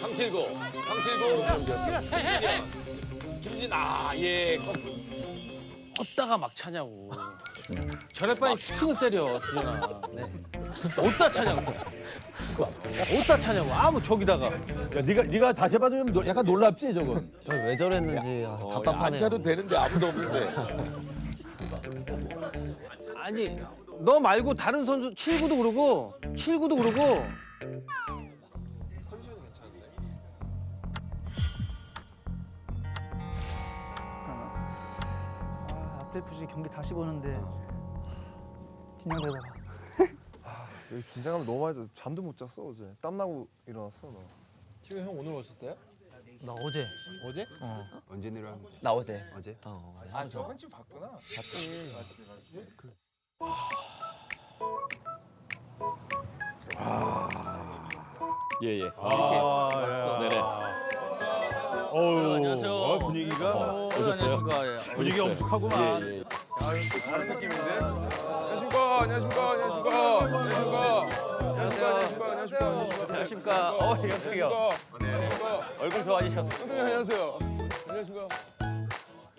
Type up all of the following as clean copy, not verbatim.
강칠구 김진 예. 헛다가 막 차냐고. 저럴 바에 치킨을 때려, 주연아. 네. 어디다 차냐고. 어디다 차냐고. 아무 저기다가. 야, 네가 다시 해봐도 약간 놀랍지 저건. 왜 저랬는지 답답하네요. 안 차도 되는데 아무도 없는데. 아니, 너 말고 다른 선수 7구도 그러고 7구도 그러고. 앞대표지 경기 다시 보는데 긴장되다가 여기 긴장감 너무 많이 잤어. 잠도 못 잤어 어제. 땀 나고 일어났어 너. 지금 형 오늘 오셨어요? 나 어제 어제? 언제 내려간 거지? 나 어제 어제? 저 한치 봤구나. 예예. 네네. 어우, 분위기가 안녕하십니까. 분위기 엄숙하구만. 예. 다른 느낌인데? 안녕하십니까. 안녕하십니까. 안녕하십니까. 안녕하십니까. 깜짝이야. 얼굴 좋아지셨어. 안녕하세요. 안녕하십니까.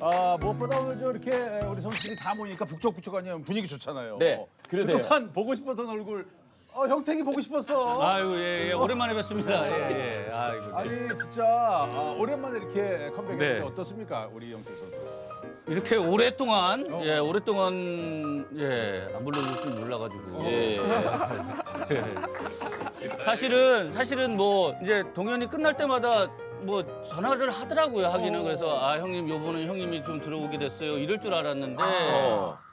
아, 무엇보다 오늘 이렇게 우리 선수들이 다 모이니까 북적북적하니 분위기 좋잖아요. 네, 그러네요. 그동안 보고 싶었던 얼굴. 형택이 보고 싶었어. 아이고, 예, 오랜만에 뵙습니다. 예. 아이고. 아니 진짜 오랜만에 이렇게 컴백했는데 네. 어떻습니까, 우리 영택 선수? 이렇게 오랫동안, 안 불러줄 줄 몰라가지고. 예. 사실은 뭐 이제 동현이 끝날 때마다 뭐 전화를 하더라고요. 하기는 그래서 형님 요번에 형님이 좀 들어오게 됐어요. 이럴 줄 알았는데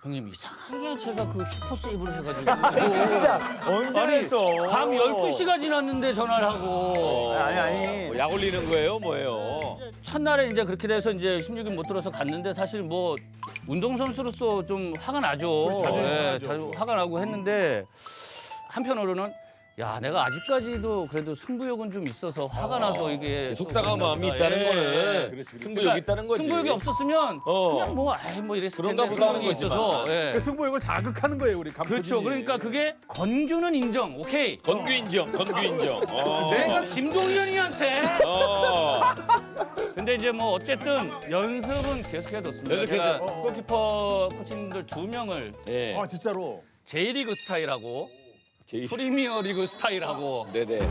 형님 이상하게 제가 그 슈퍼 세이브를 해가지고 진짜 언제 아니, 했어? 밤 12시가 지났는데 전화를 하고 아니. 뭐 약 올리는 거예요, 뭐예요? 첫날에 이제 그렇게 돼서 이제 16일 못 들어서 갔는데 사실 뭐 운동선수로서 좀 화가 나죠. 자주 화가 나고 했는데 한편으로는 야, 내가 아직까지도 그래도 승부욕은 좀 있어서 화가 나서 이게 속상한 마음이 예. 있다는 거는 승부욕이 있다는 거지. 승부욕이 없었으면 그냥 뭐 이랬을 그런가 텐데 보다 하는 승부욕이 있어서 거지만. 예. 승부욕을 자극하는 거예요, 우리 감독님이. 그렇죠. 그러니까 그게 건규는 인정. 오케이. 건규 인정. 내가 김동현이한테 근데 이제 뭐 어쨌든 연습은 계속해뒀습니다. 계속해서. 제가 골키퍼 코치님들 2명을 예. 진짜로. J리그 스타일하고 제일. 프리미어 리그 스타일하고 네네.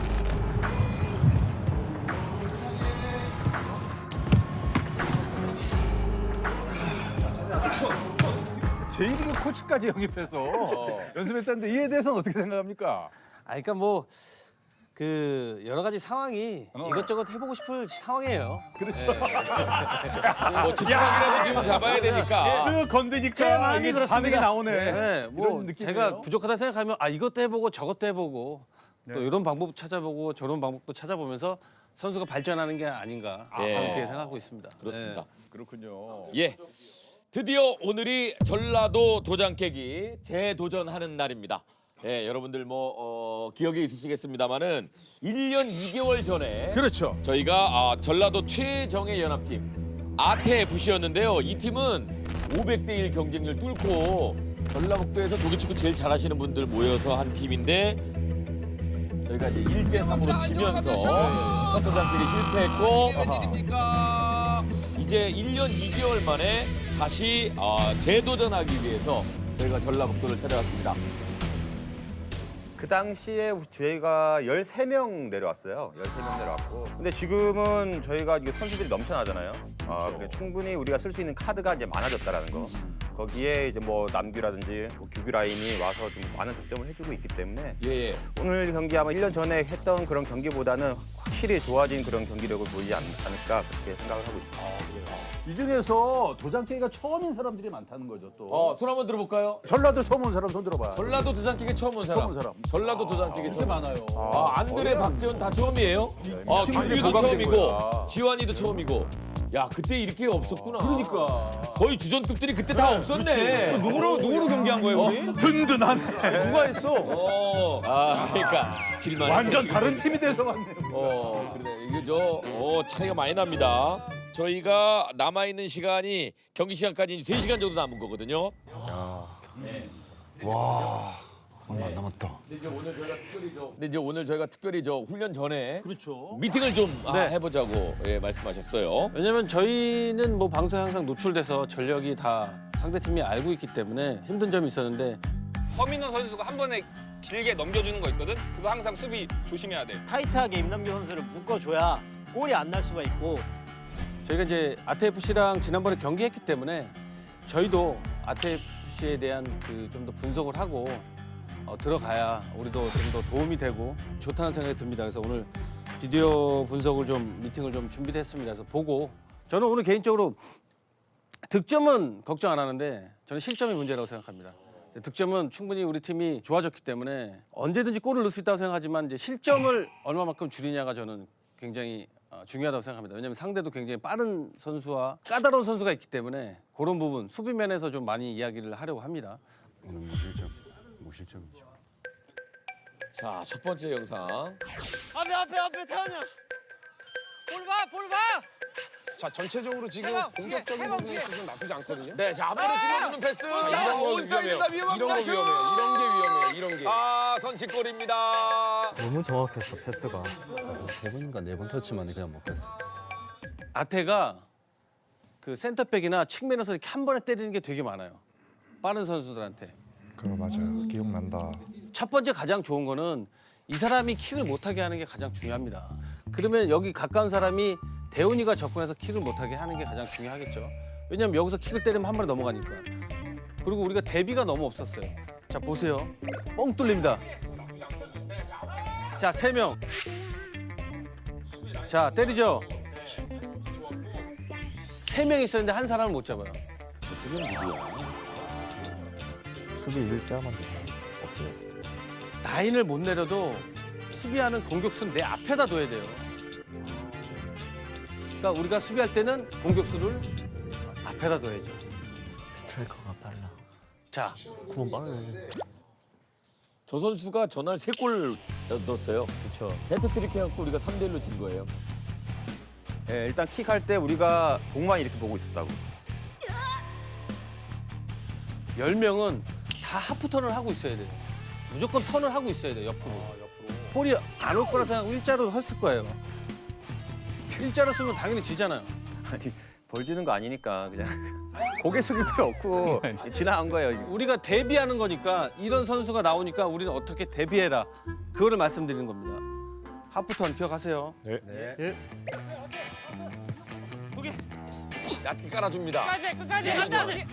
J리그 코치까지 영입해서 연습했다는데 이에 대해서는 어떻게 생각합니까? 그러니까 뭐 그 여러 가지 상황이 이것저것 해보고 싶을 상황이에요. 그렇죠. 뭐 집중이라도 지금 잡아야 되니까. 쓱 건드니까 제 마음이 이게 그렇습니다. 반응이 나오네. 네, 뭐 이런 느낌이에요. 제가 부족하다 생각하면 이것도 해보고 저것도 해보고 네. 또 이런 방법 찾아보고 저런 방법도 찾아보면서 선수가 발전하는 게 아닌가 예. 그렇게 생각하고 있습니다. 그렇습니다. 그렇군요. 예. 드디어 오늘이 전라도 도장 깨기 재도전하는 날입니다. 예, 여러분들 뭐 기억이 있으시겠습니다만은 1년 2개월 전에 그렇죠. 저희가 전라도 최정예 연합팀 아태 FC였는데요. 이 팀은 500대 1 경쟁률 뚫고 전라북도에서 조기축구 제일 잘하시는 분들 모여서 한 팀인데 저희가 이제 1대 3으로 지면서 첫 도장 깨기 실패했고 이제 1년 2개월 만에 다시 재도전하기 위해서 저희가 전라북도를 찾아왔습니다. 그 당시에 저희가 13명 내려왔어요. 13명 내려왔고. 근데 지금은 저희가 이게 선수들이 넘쳐나잖아요. 그래 충분히 우리가 쓸 수 있는 카드가 이제 많아졌다라는 거. 거기에 이제 뭐 남규라든지 뭐 규규 라인이 와서 좀 많은 득점을 해주고 있기 때문에 예. 오늘 경기 아마 1년 전에 했던 그런 경기보다는 확실히 좋아진 그런 경기력을 보이지 않을까 그렇게 생각을 하고 있습니다. 이 중에서 도장깨기가 처음인 사람들이 많다는 거죠, 또. 손 한번 들어볼까요? 전라도 처음 온 사람 손 들어봐. 전라도 도장깨기 처음 온 사람. 처음 온 사람. 전라도 도장깨기 이렇게 처음. 많아요. 안드레, 박지원 다 처음이에요? 친구들이 규규도 부각된 처음이고, 거야. 지환이도 처음이고. 야, 그때 이렇게 없었구나. 그러니까. 거의 주전급들이 그때 다 없었네. 누구로 경기한 거예요, 우리? 든든하네. 누가 했어? 그러니까 질만. 완전 다른 팀이 돼서 왔네. 그래. 이게 차이가 많이 납니다. 저희가 남아있는 시간이 경기 시간까지 3시간 정도 남은 거거든요. 얼마 안 남았다. 근데 이제 오늘 저희가 특별히 저 훈련 전에 그렇죠. 미팅을 좀 네. 해보자고 말씀하셨어요. 왜냐면 저희는 뭐 방송에 항상 노출돼서 전력이 다 상대팀이 알고 있기 때문에 힘든 점이 있었는데 허민호 선수가 한 번에 길게 넘겨주는 거 있거든? 그거 항상 수비 조심해야 돼. 타이트하게 임남규 선수를 묶어줘야 골이 안 날 수가 있고. 저희가 이제 아테FC랑 지난번에 경기했기 때문에 저희도 아테FC에 대한 그 좀 더 분석을 하고 들어가야 우리도 좀 더 도움이 되고 좋다는 생각이 듭니다. 그래서 오늘 비디오 분석을 좀 미팅을 좀 준비를 했습니다. 그래서 보고 저는 오늘 개인적으로 득점은 걱정 안 하는데 저는 실점이 문제라고 생각합니다. 득점은 충분히 우리 팀이 좋아졌기 때문에 언제든지 골을 넣을 수 있다고 생각하지만 이제 실점을 얼마만큼 줄이냐가 저는 굉장히 중요하다고 생각합니다. 왜냐하면 상대도 굉장히 빠른 선수와 까다로운 선수가 있기 때문에 그런 부분 수비면에서 좀 많이 이야기를 하려고 합니다. 오늘 무실점이죠. 자, 첫 번째 영상. 앞에 태현이 형. 볼 봐. 자, 전체적으로 지금 공격적인 부분에 있어서 나쁘지 않거든요. 네, 자, 앞으로 찔러주는 패스. 이런 거 온사이드가 위험합니다. 이런 거 위험해요. 이런 게 위험해요. 이런 게. 아, 선취골입니다. 너무 정확했어 패스가. 3번인가 4번 터치만 그냥 먹혔어. 아테가 그 센터백이나 측면에서 이렇게 한 번에 때리는 게 되게 많아요. 빠른 선수들한테. 그거 맞아요. 기억난다. 첫 번째 가장 좋은 거는 이 사람이 킥을 못하게 하는 게 가장 중요합니다. 그러면 여기 가까운 사람이 대훈이가 접근해서 킥을 못하게 하는 게 가장 중요하겠죠. 왜냐면 여기서 킥을 때리면 한 번에 넘어가니까. 그리고 우리가 대비가 너무 없었어요. 자, 보세요. 뻥 뚫립니다. 자, 3명. 자, 때리죠. 3명 있었는데 한 사람을 못 잡아요. 수비 일자만 없어졌을 때. 라인을 못 내려도 수비하는 공격수는 내 앞에다 둬야 돼요. 그러니까 우리가 수비할 때는 공격수를 앞에다 둬야죠. 스트라이커가 빨라. 자, 9번 빠르네. 저 선수가 전날 3골 넣었어요. 그렇죠. 헤트트릭 해갖고 우리가 3대1로 진 거예요. 예, 일단 킥할 때 우리가 공만 이렇게 보고 있었다고. 10명은 다 하프턴을 하고 있어야 돼요. 무조건 턴을 하고 있어야 돼요, 옆으로. 볼이 안 올 거라 생각하고 일자로 섰을 거예요. 일자로 쓰면 당연히 지잖아요. 아니, 벌 주는 거 아니니까 그냥 고개 숙일 필요 없고 지나간 거예요. 지금. 우리가 대비하는 거니까 이런 선수가 나오니까 우리는 어떻게 대비해라. 그거를 말씀드리는 겁니다. 하프턴 기억하세요. 얕게 깔아줍니다. 끝까지.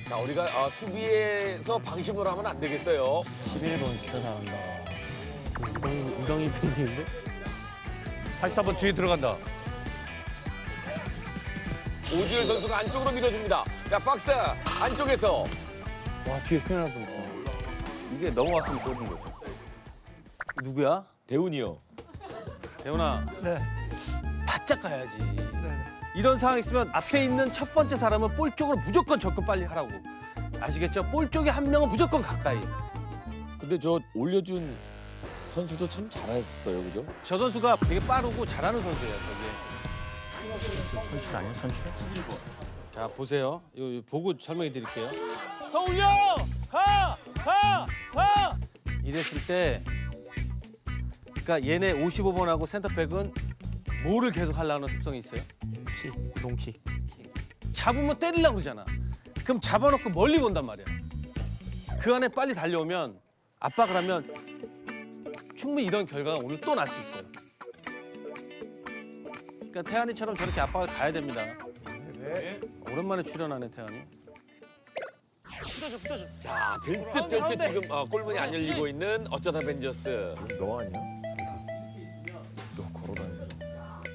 자, 우리가 수비에서 방심을 하면 안 되겠어요. 11번 진짜 잘한다. 이강이 팬인데? 84번 뒤에 들어간다. 오주열 선수가 안쪽으로 밀어줍니다. 자, 박스 안쪽에서. 와, 뒤에 큰일 날 뻔. 이게 넘어왔으면 꼴인 거죠. 누구야? 대훈이요. 대훈아. 네. 바짝 가야지. 이런 상황 있으면 앞에 있는 첫 번째 사람은 볼 쪽으로 무조건 접근 빨리 하라고. 아시겠죠? 볼 쪽에 한 명은 무조건 가까이. 근데 저 올려준 선수도 참 잘했어요, 그죠? 저 선수가 되게 빠르고 잘하는 선수예요, 저게. 선출 아니야, 선출? 자, 보세요. 요 보고 설명해 드릴게요. 더 올려. 가. 이랬을 때 그러니까 얘네 55번하고 센터백은 뭐를 계속 하려는 습성이 있어요? 킥, 롱킥. 잡으면 때리려고 그러잖아. 그럼 잡아놓고 멀리 본단 말이야. 그 안에 빨리 달려오면 압박을 하면 충분히 이런 결과가 오늘 또 날 수 있어요. 그러니까 태환이처럼 저렇게 압박을 가야 됩니다. 오랜만에 출연하네, 태환이. 붙어줘. 자, 될 듯 될 듯 지금 골문이 안 열리고 있는 어쩌다 벤져스. 너 아니야? 너 걸어다니는.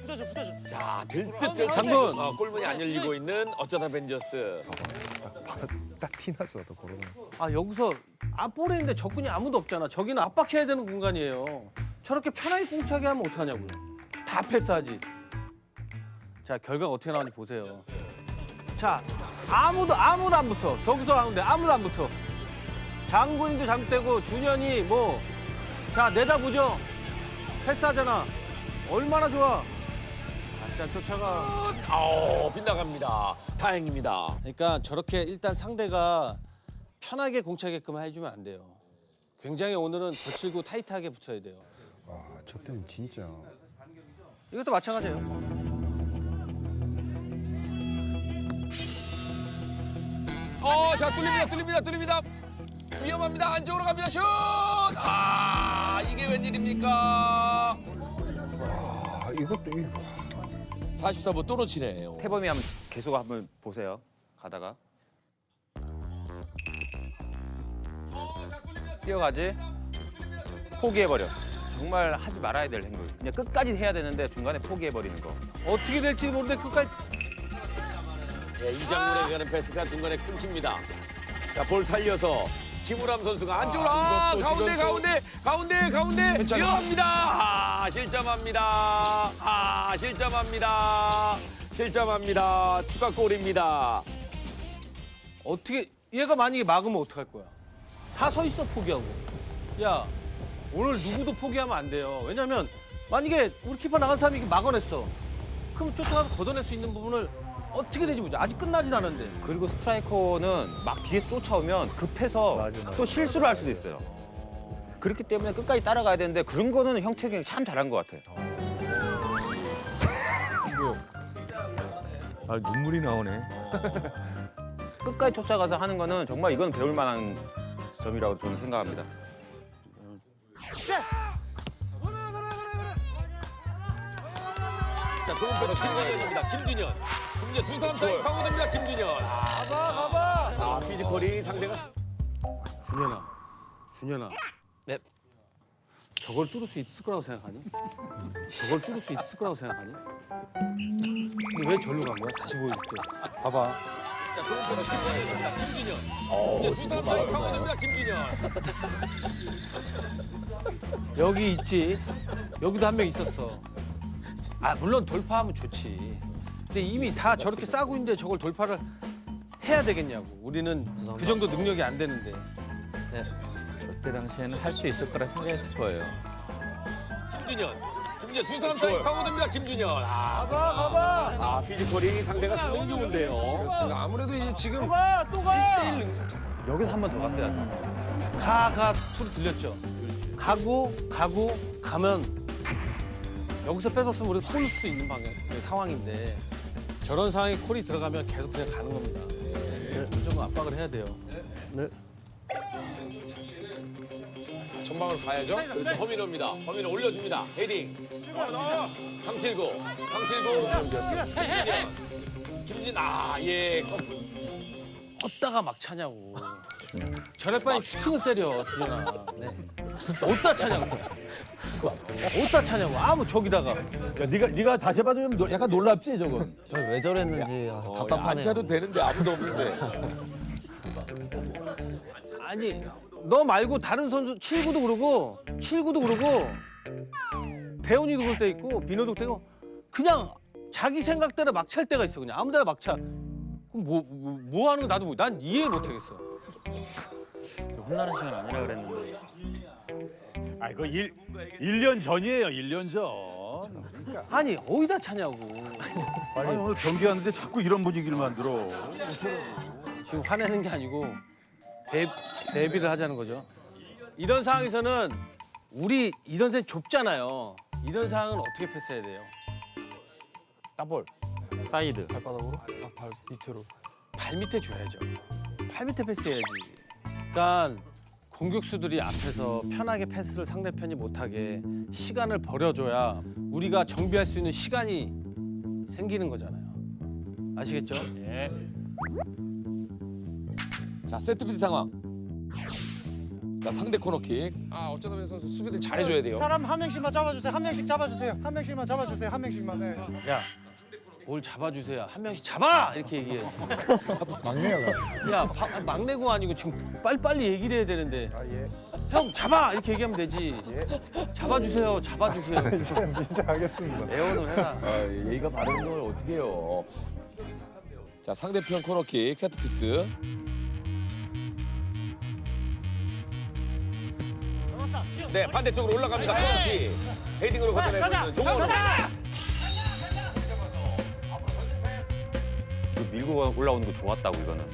붙어줘. 자, 될 듯 될 듯 장군! 골문이 안 열리고 있는 어쩌다 벤져스. 딱 티나죠, 너 걸어다니는. 아, 여기서 볼에 있는데 적군이 아무도 없잖아. 저기는 압박해야 되는 공간이에요. 저렇게 편하게 공차게 하면 어떡하냐고요. 다 패스하지. 자, 결과가 어떻게 나오는지 보세요. 자, 아무도 안 붙어. 저기서 하는데 아무도 안 붙어. 장군이도 잘못되고 준현이 뭐 자, 내다보죠. 패스하잖아. 얼마나 좋아. 짠 쫓아가. 빗나갑니다. 다행입니다. 그러니까 저렇게 일단 상대가 편하게 공차게끔 해주면 안 돼요. 굉장히 오늘은 거칠고 타이트하게 붙여야 돼요. 저 때는 진짜. 이것도 마찬가지예요. 자, 뚫립니다. 위험합니다. 안쪽으로 갑니다. 슛! 이게 웬일입니까? 이것도 44번 또 놓치네요. 태범이 한번 계속 한번 보세요. 가다가 뛰어가지 포기해버려. 정말 하지 말아야 될 행동. 그냥 끝까지 해야 되는데 중간에 포기해버리는 거. 어떻게 될지 모르는데 끝까지. 네, 이장문에 가는 패스가 중간에 끊깁니다. 자, 볼 살려서 김우람 선수가 안쪽으로 가운데 위험합니다. 실점합니다. 추가골입니다. 어떻게 얘가 만약에 막으면 어떡할 거야? 다 서 있어 포기하고. 야 오늘 누구도 포기하면 안 돼요. 왜냐면 만약에 우리 키퍼 나간 사람이 이게 막아냈어. 그럼 쫓아가서 걷어낼 수 있는 부분을 어떻게 되지 보자. 아직 끝나진 않은데. 그리고 스트라이커는 막 뒤에서 쫓아오면 급해서 또 실수를 할 수도 있어요. 그렇기 때문에 끝까지 따라가야 되는데 그런 거는 형태경이 참 잘한 것 같아요. 눈물이 나오네. 끝까지 쫓아가서 하는 거는 정말 이건 배울 만한 점이라고 저는 생각합니다. 자, 좋은 패스 김준현입니다. 김준현 두 사람 사이 파고듭니다. 김준현. 가봐. 피지컬이 상대가 준현아. 네. 저걸 뚫을 수 있을 거라고 생각하니? 근데 왜 절로 간 거야? 다시 보여줄게. 봐봐. 자, 좋은 패스 김준현입니다. 김준현 두 사람 사이 파고듭니다. 김준현. 여기 있지. 여기도 한 명 있었어. 물론 돌파하면 좋지. 근데 이미 다 저렇게 싸고 있는데 저걸 돌파를 해야 되겠냐고. 우리는 그 정도 능력이 안 되는데. 그때 당시에는 할 수 있을 거라 생각했을 거예요. 김준현 두 사람 사이 파고듭니다. 김준현. 가봐. 피지컬이 상대가 상당히 좋은데요. 그렇습니다. 아무래도 이제 지금 여기서 한 번 더 갔어야 돼. 가 소리 들렸죠? 가면 여기서 뺏었으면 우리가 콜 수도 있는 상황인데 저런 상황에 콜이 들어가면 계속 그냥 가는 겁니다. 무조건 압박을 해야 돼요. 전방으로 가야죠. 그렇죠. 허민호입니다. 허민호 올려줍니다. 헤딩. 강칠구. 김진 예. 어디다가 막 차냐고. 저럴 바에 슈팅을 때려, 준현아. 어디다 차냐고. 어디다 차냐고. 저기다가. 야, 네가 다시 해봐도 좀 약간 놀랍지 저거. 왜 저랬는지 답답하네요. 안 차도 되는데 아무도 없는데. 아니, 너 말고 다른 선수, 칠구도 그러고 대훈이도 그럴 때 있고 비노도 그럴 때고 그냥 자기 생각대로 막 찰 때가 있어. 그냥 아무 데나 막 차. 그럼 뭐 하는 거 나도 난 이해 못 하겠어. 혼나는 시간 아니라 그랬는데. 이거 1년 전이에요. 1년 전. 아니, 어디다 차냐고. 아니 오늘 경기하는데 자꾸 이런 분위기를 만들어. 지금 화내는 게 아니고 대비를 하자는 거죠. 이런 상황에서는 우리 이런 線좁잖아요. 이런 상황은 어떻게 패스해야 돼요? 따볼. 사이드. 발바닥으로? 발 밑으로. 발 밑에 줘야죠. 팔 밑에 패스해야지. 그러니까 공격수들이 앞에서 편하게 패스를 상대편이 못하게 시간을 벌여줘야 우리가 정비할 수 있는 시간이 생기는 거잖아요. 아시겠죠? 예. 자, 세트피스 상황. 자, 상대 코너킥. 어쩌다 보니 선수 수비들 잘해줘야 돼요. 사람 한 명씩만 잡아주세요. 한 명씩 잡아주세요. 한 명씩만 잡아주세요. 한 명씩만. 네. 야, 뭘 잡아주세요. 한 명씩 잡아! 이렇게 얘기해. 막내가. 야, 막내고 아니고 지금 빨리빨리 얘기를 해야 되는데. 형, 잡아! 이렇게 얘기하면 되지. 잡아주세요. 진짜 하겠습니다. 애원을 해라. 예의가 바른 걸 어떻게 해요. 자, 상대편 코너킥 세트피스. 네, 반대쪽으로 올라갑니다. 코너킥. 헤딩으로 걷어내고 있는 조건우. 밀고 올라오는 거 좋았다고 이거는.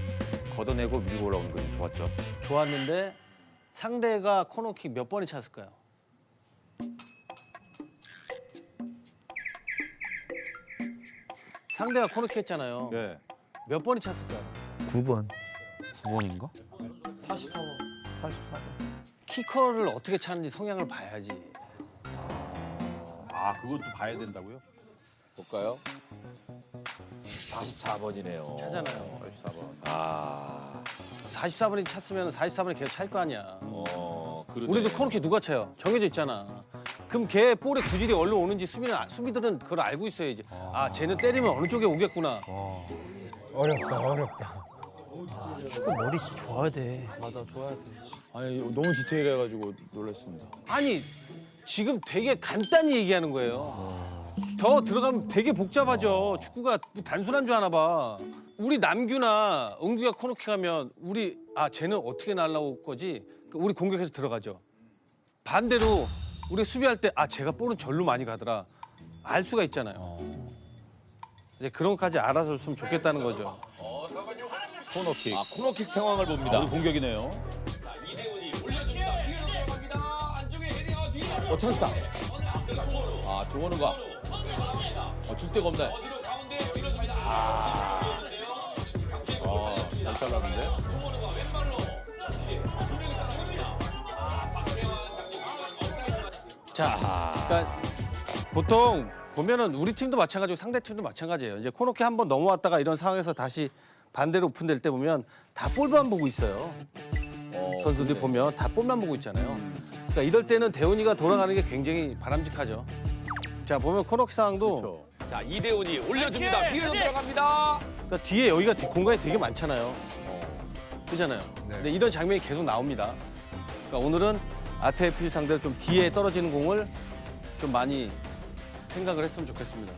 걷어내고 밀고 올라오는 거 좋았죠. 좋았는데 상대가 코너킥 몇 번이 찼을까요? 상대가 코너킥 했잖아요. 네. 몇 번이 찼을까요? 9번. 9번인가? 44번. 키커를 어떻게 차는지 성향을 봐야지. 아, 그것도 봐야 된다고요? 볼까요? 44번이네요. 차잖아요. 44번. 아, 44번이 찼으면 44번이 계속 찰 거 아니야. 그러네. 우리도 코너킥 누가 차요? 정해져 있잖아. 그럼 걔 볼의 구질이 어디로 오는지 수비들은 그걸 알고 있어야지. 아, 쟤는 때리면 어느 쪽에 오겠구나. 어렵다. 축구 머리 진짜 좋아야 돼. 맞아, 좋아야 돼. 아니, 너무 디테일해가지고 놀랐습니다. 아니, 지금 되게 간단히 얘기하는 거예요. 더 들어가면 되게 복잡하죠. 축구가 단순한 줄 아나 봐. 우리 남규나 은규가 코너킥 하면 쟤는 어떻게 날라올 거지? 우리 공격해서 들어가죠. 반대로 우리 수비할 때 제가 볼은 절로 많이 가더라. 알 수가 있잖아요. 이제 그런 것까지 알아줬으면 좋겠다는 거죠. 코너킥. 아, 코너킥 상황을 봅니다. 우리 공격이네요. 찬스다. 아, 조원우가. 줄 데가 없네. 잘 잘랐는데? 자, 그러니까 보통 보면은 우리 팀도 마찬가지고 상대 팀도 마찬가지예요. 이제 코너킥 한번 넘어왔다가 이런 상황에서 다시 반대로 오픈될 때 보면 다 볼만 보고 있어요. 선수들이 보면 다 볼만 보고 있잖아요. 그러니까 이럴 때는 대훈이가 돌아가는 게 굉장히 바람직하죠. 자, 보면 코너킥 상황도 자, 이대훈이 올려줍니다. 뒤로 들어갑니다. 그러니까 뒤에 여기가 공간이 되게 많잖아요. 그렇잖아요. 근데 이런 장면이 계속 나옵니다. 그러니까 오늘은 아테FC 상대로 좀 뒤에 떨어지는 공을 좀 많이 생각을 했으면 좋겠습니다.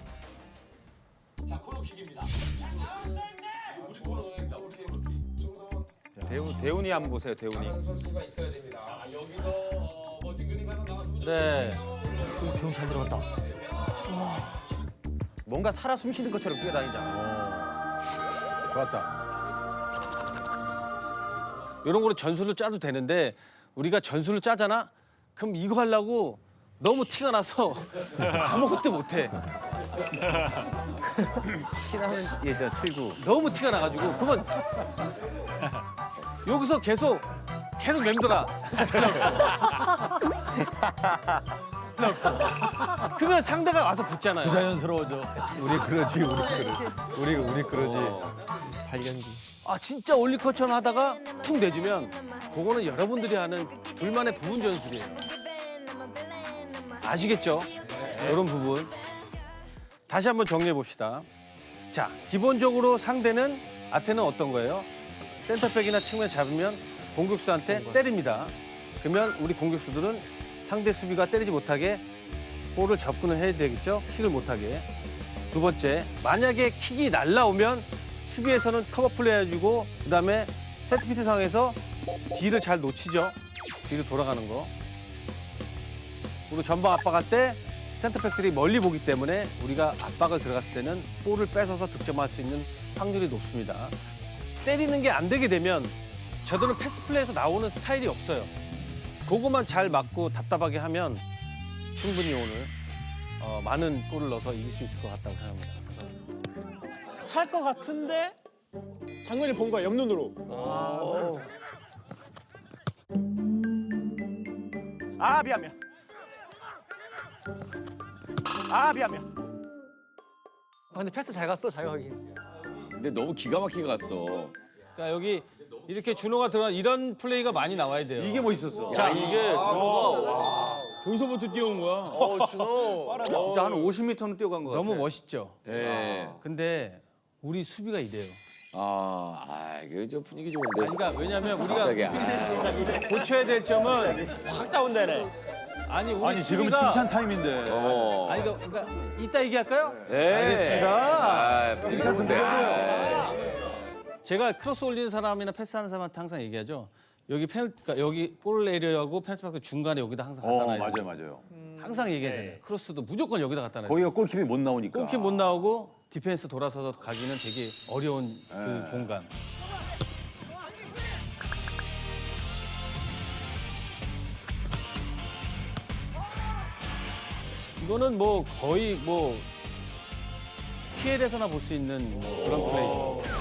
대훈이 한번 보세요, 대훈이. 네. 대훈 잘 들어갔다. 뭔가 살아 숨쉬는 것처럼 뛰어다니잖아. 좋았다. 이런 거로 전술을 짜도 되는데 우리가 전술을 짜잖아? 그럼 이거 하려고 너무 티가 나서 아무것도 못해. 티나는 예전 출구. 너무 티가 나가지고 그러면 여기서 계속 맴돌아. 그러면 상대가 와서 붙잖아요. 자연스러워져. 우리 그러지. 우리 그러지. 8경기. 진짜 올리커처럼 하다가 툭 내주면 그거는 여러분들이 하는 둘만의 부분 전술이에요. 아시겠죠? 이런 부분. 다시 한번 정리해 봅시다. 자, 기본적으로 상대는 아테는 어떤 거예요? 센터백이나 측면에 잡으면 공격수한테 때립니다. 그러면 우리 공격수들은 상대 수비가 때리지 못하게 볼을 접근을 해야 되겠죠? 킥을 못하게. 두 번째, 만약에 킥이 날라오면 수비에서는 커버 플레이 해주고 그다음에 세트피스 상황에서 뒤를 잘 놓치죠. 뒤로 돌아가는 거. 그리고 전방 압박할 때 센터백들이 멀리 보기 때문에 우리가 압박을 들어갔을 때는 볼을 뺏어서 득점할 수 있는 확률이 높습니다. 때리는 게 안 되게 되면 저들은 패스 플레이에서 나오는 스타일이 없어요. 그거만 잘 맞고 답답하게 하면 충분히 오늘 많은 골을 넣어서 이길 수 있을 것 같다고 생각합니다. 찰 것 같은데 장면을 본 거야 옆눈으로. 미안. 미안. 근데 패스 잘 갔어, 자유하게. 근데 너무 기가 막히게 갔어. 그러니까 여기 이렇게 준호가 들어간 이런 플레이가 많이 나와야 돼요. 이게 뭐 있었어? 자, 이게 저기서부터 뛰어온 거야. 진짜 한 50m는 뛰어간 거 같아. 너무 멋있죠. 예. 근데 우리 수비가 이래요. 이게 좀 분위기 좋은데. 그러니까 왜냐면 우리가 갑자기. 고쳐야 될 점은 확 다운되네. 우리 지금 수비가 칭찬 타임인데. 그러니까 이따 얘기할까요? 네. 알겠습니다. 분위기 좋은데. 제가 크로스 올리는 사람이나 패스하는 사람한테 항상 얘기하죠. 그러니까 여기 골 에리어하고 페널티 마크 중간에 여기다 항상 갖다 놔요. 맞아요. 항상 얘기하잖아요. 크로스도 무조건 여기다 갖다 놔요. 거기가 골키퍼이 못 나오니까. 골킥 못 나오고 디펜스 돌아서서 가기는 되게 어려운 그 공간. 이거는 뭐 거의 뭐 PL에서나 볼 수 있는 뭐 그런 플레이죠.